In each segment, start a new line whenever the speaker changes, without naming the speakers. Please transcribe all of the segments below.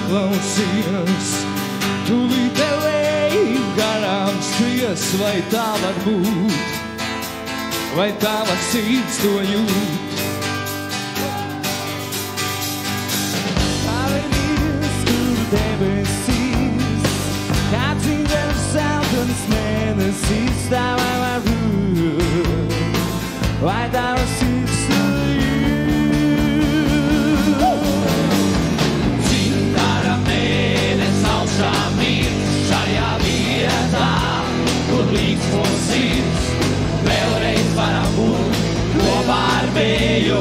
ieklausies, tūlīt tev ej garām skries, vai tā var būt, vai tava sirds to jūt. Pavēries tur debesīs, kā dzīves zeltens mēnesīs, tā vai var būt, vai tava sirds to
Vēju,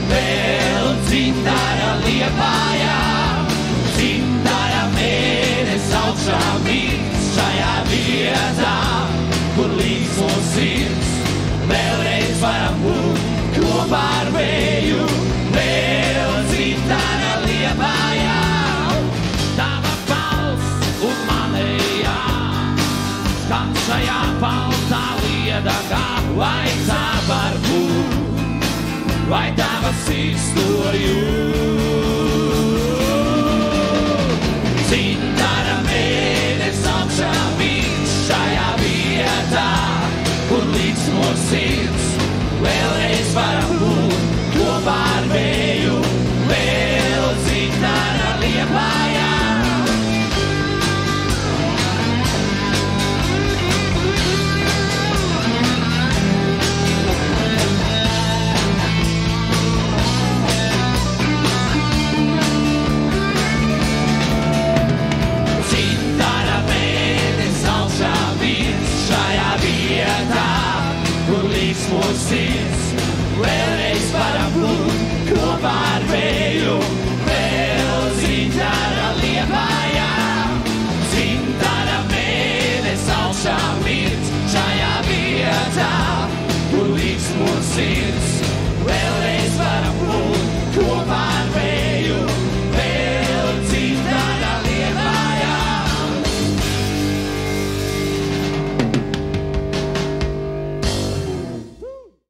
vēl dzintara Liepājā, dzintara mēnes augšā mīt šajā vietā, kur līksmo sirds. Vēlreiz varam būt kopā ar vēju, vēl dzintara Liepājā. Tava balss un manējā, skan šajā baltā liedagā, vai tā var būt, vai tava sirds to jūt. Dzintara mēnes augšā mīt šajā vietā, kur līksmo sirds. Vēlreiz varam būt kopā ar vēju, vēl dzintara Liepājā. Sirds, vēlreiz varam būt kopā ar vēju, vēl dzintara Liepājā. Dzintara mēnes augšā mīt šajā vietā, kur līksmo sirds.